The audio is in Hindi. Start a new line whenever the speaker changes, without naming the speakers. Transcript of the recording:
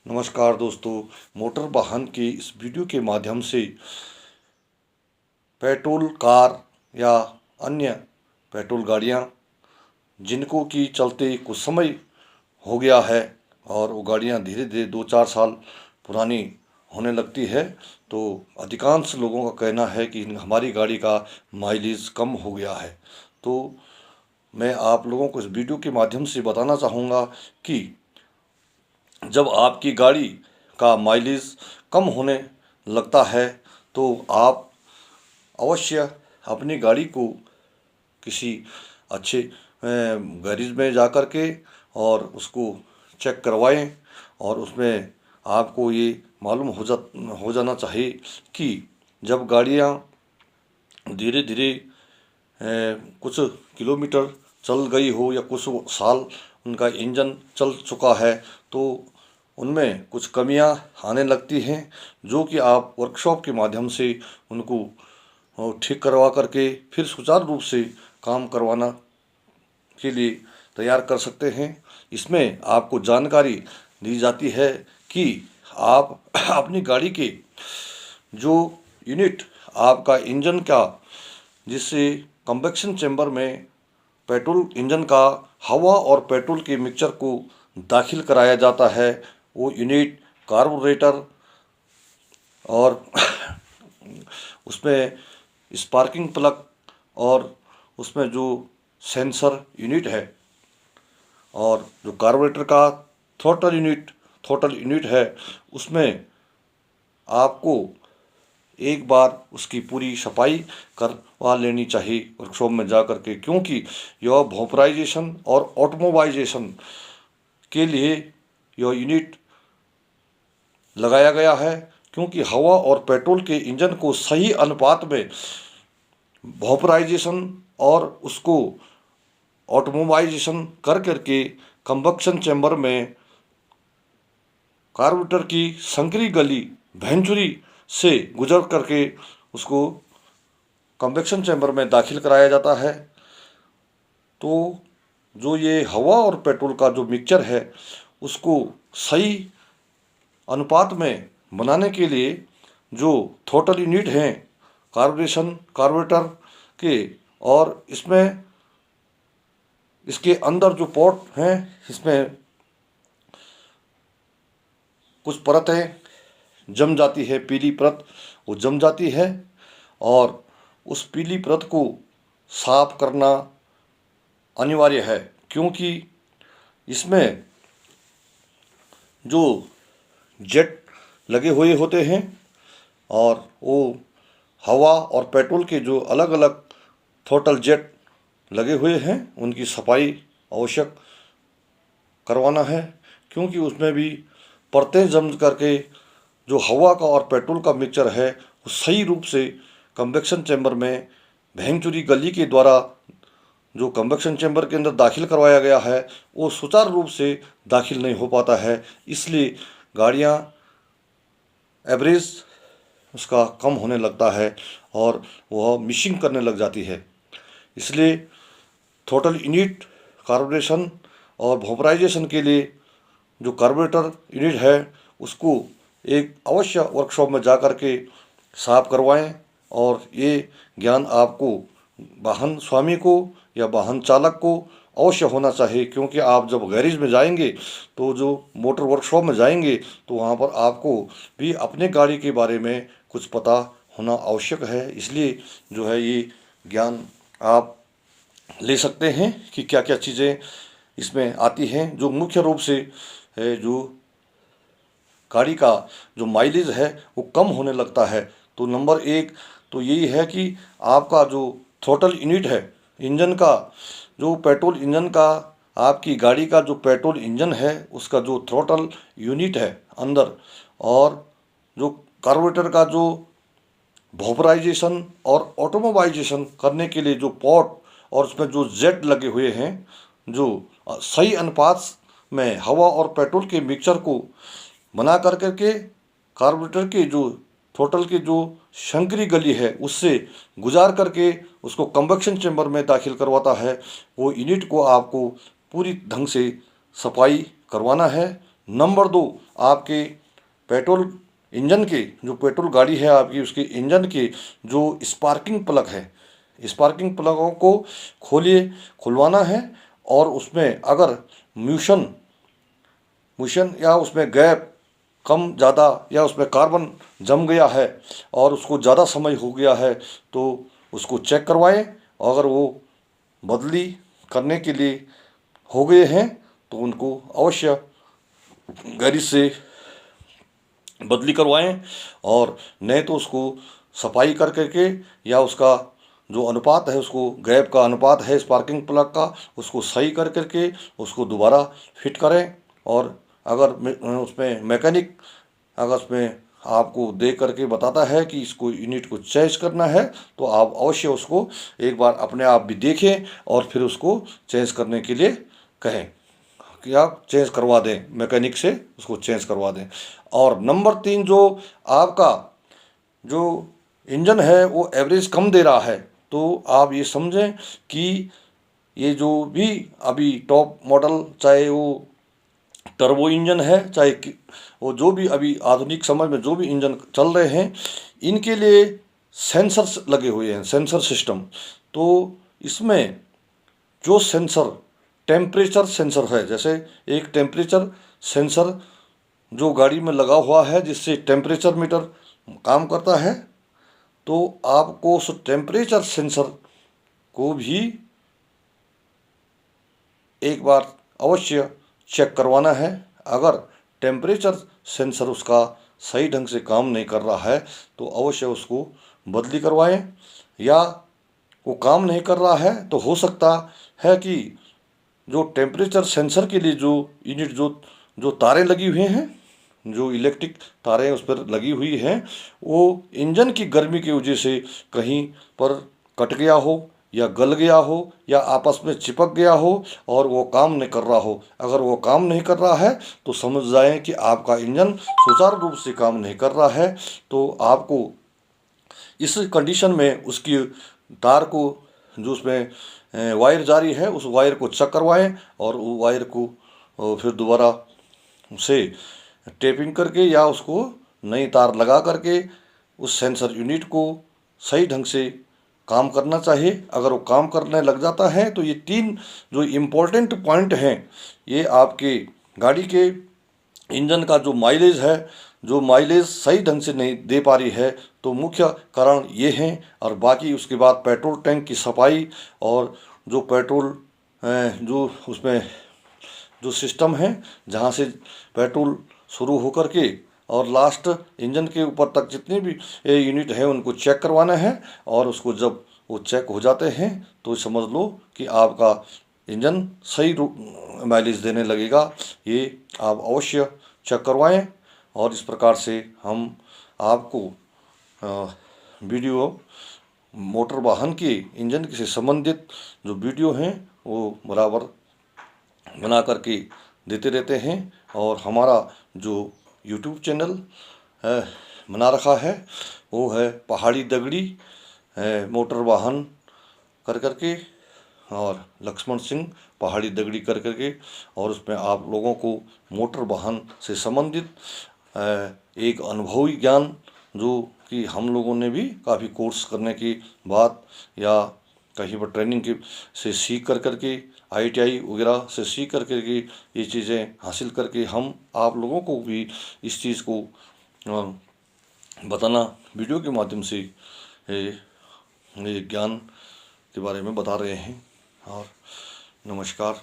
नमस्कार दोस्तों। मोटर वाहन के इस वीडियो के माध्यम से पेट्रोल कार या अन्य पेट्रोल गाड़ियां जिनको कि चलते कुछ समय हो गया है और वो गाड़ियां धीरे धीरे 2-4 साल पुरानी होने लगती है, तो अधिकांश लोगों का कहना है कि हमारी गाड़ी का माइलेज कम हो गया है। तो मैं आप लोगों को इस वीडियो के माध्यम से बताना चाहूँगा कि जब आपकी गाड़ी का माइलेज कम होने लगता है तो आप अवश्य अपनी गाड़ी को किसी अच्छे गैरेज में जा कर के और उसको चेक करवाएं। और उसमें आपको ये मालूम हो जाना चाहिए कि जब गाड़ियाँ धीरे धीरे कुछ किलोमीटर चल गई हो या कुछ साल उनका इंजन चल चुका है तो उनमें कुछ कमियां आने लगती हैं, जो कि आप वर्कशॉप के माध्यम से उनको ठीक करवा करके फिर सुचारू रूप से काम करवाना के लिए तैयार कर सकते हैं। इसमें आपको जानकारी दी जाती है कि आप अपनी गाड़ी के जो यूनिट आपका इंजन का, जिससे कंबेक्शन चैम्बर में पेट्रोल इंजन का हवा और पेट्रोल के मिक्सचर को दाखिल कराया जाता है, वो यूनिट कार्बोरेटर और उसमें स्पार्किंग प्लग और उसमें जो सेंसर यूनिट है और जो कार्बोरेटर का थ्रोटल यूनिट है, उसमें आपको एक बार उसकी पूरी सफाई करवा लेनी चाहिए वर्कशॉप में जा कर के, क्योंकि यह वोपराइजेशन और ऑटोमोबाइजेशन के लिए यह यूनिट लगाया गया है। क्योंकि हवा और पेट्रोल के इंजन को सही अनुपात में वोपराइजेशन और उसको ऑटोमोबाइजेशन कर करके कंबक्शन चैम्बर में कार्बोरेटर की संकरी गली भेंचुरी से गुजर करके उसको कंबक्शन चैम्बर में दाखिल कराया जाता है। तो जो ये हवा और पेट्रोल का जो मिक्सचर है उसको सही अनुपात में बनाने के लिए जो थ्रोटल यूनिट हैं कार्बोरेटर के, और इसमें इसके अंदर जो पोर्ट हैं इसमें कुछ परतें जम जाती है, पीली परत वो जम जाती है और उस पीली परत को साफ करना अनिवार्य है, क्योंकि इसमें जो जेट लगे हुए होते हैं और वो हवा और पेट्रोल के जो अलग अलग थ्रोटल जेट लगे हुए हैं उनकी सफाई आवश्यक करवाना है, क्योंकि उसमें भी परतें जम करके जो हवा का और पेट्रोल का मिक्सचर है वो सही रूप से कंबेक्शन चैम्बर में भेंचुरी गली के द्वारा जो कंबक्शन चैम्बर के अंदर दाखिल करवाया गया है वो सुचारू रूप से दाखिल नहीं हो पाता है। इसलिए गाड़ियाँ एवरेज उसका कम होने लगता है और वह मिसिंग करने लग जाती है। इसलिए थ्रोटल यूनिट कार्बोरेशन और वोपराइजेशन के लिए जो कार्बोरेटर यूनिट है उसको एक अवश्य वर्कशॉप में जा कर के साफ करवाएं। और ये ज्ञान आपको वाहन स्वामी को या वाहन चालक को अवश्य होना चाहिए, क्योंकि आप जब गैरेज में जाएंगे तो जो मोटर वर्कशॉप में जाएंगे तो वहाँ पर आपको भी अपने गाड़ी के बारे में कुछ पता होना आवश्यक है। इसलिए जो है ये ज्ञान आप ले सकते हैं कि क्या क्या चीज़ें इसमें आती हैं। जो मुख्य रूप से है, जो गाड़ी का जो माइलेज है वो कम होने लगता है, तो नंबर एक तो यही है कि आपका जो थ्रोटल यूनिट है इंजन का, जो पेट्रोल इंजन का आपकी गाड़ी का जो पेट्रोल इंजन है उसका जो थ्रोटल यूनिट है अंदर, और जो कार्बोरेटर का जो वोपराइजेशन और ऑटोमोबाइजेशन करने के लिए जो पोर्ट और उसमें जो जेट लगे हुए हैं, जो सही अनुपात में हवा और पेट्रोल के मिक्सचर को बना कर करके कार्बोरेटर के जो थ्रोटल की जो शंकरी गली है उससे गुजार करके उसको कंबक्शन चैम्बर में दाखिल करवाता है। वो यूनिट को आपको पूरी ढंग से सफाई करवाना है, नंबर 2, आपके पेट्रोल इंजन के जो पेट्रोल गाड़ी है आपकी, उसके इंजन के जो स्पार्किंग प्लग है, स्पार्किंग प्लगों को खुलवाना है। और उसमें अगर म्यूशन या उसमें गैप कम ज़्यादा या उसमें कार्बन जम गया है और उसको ज़्यादा समय हो गया है तो उसको चेक करवाएं। अगर वो बदली करने के लिए हो गए हैं तो उनको अवश्य गैरेज से बदली करवाएं, और नहीं तो उसको सफाई कर करके या उसका जो अनुपात है, उसको गैप का अनुपात है स्पार्किंग प्लग का, उसको सही कर करके उसको दोबारा फिट करें। और अगर उसमें मैकेनिक अगर उसमें आपको देख करके बताता है कि इसको यूनिट को चेंज करना है तो आप अवश्य उसको एक बार अपने आप भी देखें और फिर उसको चेंज करने के लिए कहें कि आप चेंज करवा दें, मैकेनिक से उसको चेंज करवा दें। और नंबर 3, जो आपका जो इंजन है वो एवरेज कम दे रहा है तो आप ये समझें कि ये जो भी अभी टॉप मॉडल, चाहे वो टर्बो इंजन है, चाहे वो जो भी अभी आधुनिक समय में जो भी इंजन चल रहे हैं, इनके लिए सेंसर्स लगे हुए हैं, सेंसर सिस्टम। तो इसमें जो सेंसर टेम्परेचर सेंसर है, जैसे एक टेम्परेचर सेंसर जो गाड़ी में लगा हुआ है जिससे टेम्परेचर मीटर काम करता है, तो आपको उस टेम्परेचर सेंसर को भी एक बार अवश्य चेक करवाना है। अगर टेम्परेचर सेंसर उसका सही ढंग से काम नहीं कर रहा है तो अवश्य उसको बदली करवाएं। या वो काम नहीं कर रहा है तो हो सकता है कि जो टेम्परेचर सेंसर के लिए जो यूनिट जो तारें लगी हुई हैं, जो इलेक्ट्रिक तारें उस पर लगी हुई हैं, वो इंजन की गर्मी की वजह से कहीं पर कट गया हो या गल गया हो या आपस में चिपक गया हो और वो काम नहीं कर रहा हो। अगर वो काम नहीं कर रहा है तो समझ जाएं कि आपका इंजन सुचारू रूप से काम नहीं कर रहा है। तो आपको इस कंडीशन में उसकी तार को, जो उसमें वायर जारी है, उस वायर को चेक करवाएं और वो वायर को फिर दोबारा उसे टेपिंग करके या उसको नई तार लगा करके उस सेंसर यूनिट को सही ढंग से काम करना चाहिए। अगर वो काम करने लग जाता है तो ये 3 जो इम्पोर्टेंट पॉइंट हैं, ये आपके गाड़ी के इंजन का जो माइलेज है, जो माइलेज सही ढंग से नहीं दे पा रही है, तो मुख्य कारण ये हैं। और बाकी उसके बाद पेट्रोल टैंक की सफाई और जो पेट्रोल जो उसमें जो सिस्टम है जहाँ से पेट्रोल शुरू होकर के और लास्ट इंजन के ऊपर तक जितने भी यूनिट हैं उनको चेक करवाना है। और उसको जब वो चेक हो जाते हैं तो समझ लो कि आपका इंजन सही माइलेज देने लगेगा। ये आप अवश्य चेक करवाएं। और इस प्रकार से हम आपको वीडियो मोटर वाहन के इंजन से संबंधित जो वीडियो हैं वो बराबर बना करके देते रहते हैं। और हमारा जो यूट्यूब चैनल बना रखा है वो है पहाड़ी दगड़ी मोटर वाहन कर करके, और लक्ष्मण सिंह पहाड़ी दगड़ी कर करके। और उसमें आप लोगों को मोटर वाहन से संबंधित एक अनुभवी ज्ञान, जो कि हम लोगों ने भी काफ़ी कोर्स करने के बाद या कहीं पर ट्रेनिंग के से सीख कर करके, ITI वगैरह से सीख कर करके ये चीज़ें हासिल करके हम आप लोगों को भी इस चीज़ को बताना, वीडियो के माध्यम से ये ज्ञान के बारे में बता रहे हैं। और नमस्कार।